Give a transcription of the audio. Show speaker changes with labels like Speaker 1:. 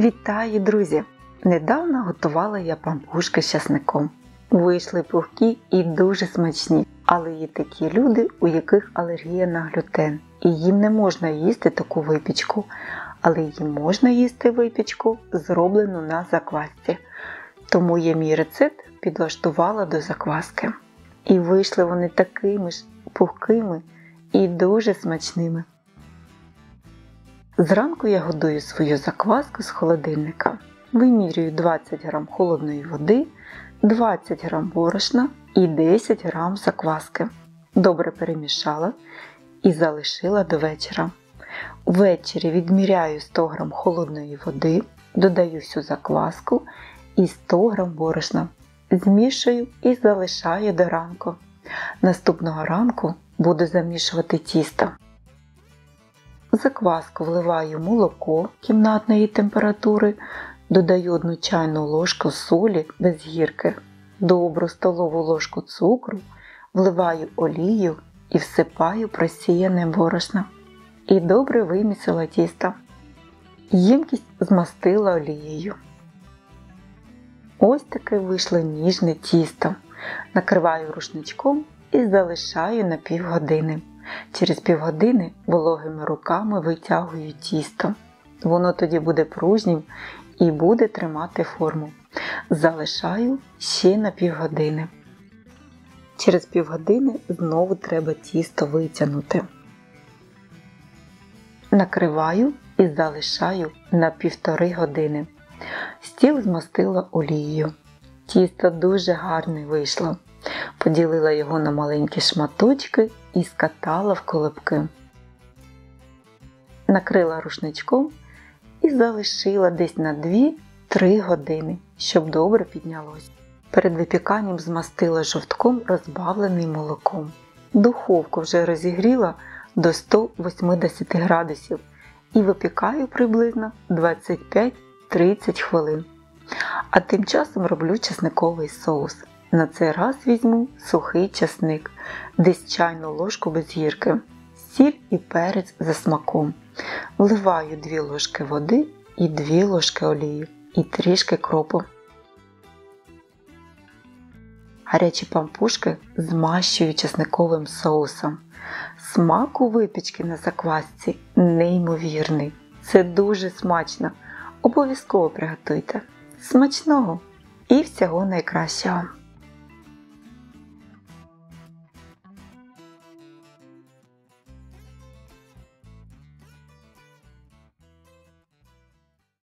Speaker 1: Вітаю, друзі! Недавно готувала я пампушки з часником. Вийшли пухкі і дуже смачні, але є такі люди, у яких алергія на глютен. І їм не можна їсти таку випічку, але їм можна їсти випічку, зроблену на заквасці. Тому я мій рецепт підлаштувала до закваски. І вийшли вони такими ж пухкими і дуже смачними. Зранку я готую свою закваску з холодильника. Вимірюю 20 г холодної води, 20 г борошна і 10 г закваски. Добре перемішала і залишила до вечора. Ввечері відміряю 100 г холодної води, додаю всю закваску і 100 г борошна. Змішую і залишаю до ранку. Наступного ранку буду замішувати тісто. В закваску вливаю молоко кімнатної температури, додаю 1 чайну ложку солі без гірки, добру столову ложку цукру, вливаю олію і всипаю просіяне борошно. І добре вимісила тісто. Ємкість змастила олією. Ось таке вийшло ніжне тісто. Накриваю рушничком і залишаю на півгодини. Через півгодини вологими руками витягую тісто. Воно тоді буде пружнім і буде тримати форму. Залишаю ще на півгодини. Через півгодини знову треба тісто витягнути. Накриваю і залишаю на 1,5 години. Стіл змастила олією. Тісто дуже гарне вийшло. Поділила його на маленькі шматочки і скатала в колобки. Накрила рушничком і залишила десь на 2-3 години, щоб добре піднялось. Перед випіканням змастила жовтком, розбавленим молоком. Духовку вже розігріла до 180 градусів і випікаю приблизно 25-30 хвилин. А тим часом роблю чесниковий соус. На цей раз візьму сухий чесник, десь чайну ложку без гірки, сіль і перець за смаком. Вливаю 2 ложки води і 2 ложки олії і трішки кропу. Гарячі пампушки змащую чесниковим соусом. Смак у випічки на заквасці неймовірний. Це дуже смачно. Обов'язково приготуйте. Смачного і всього найкращого!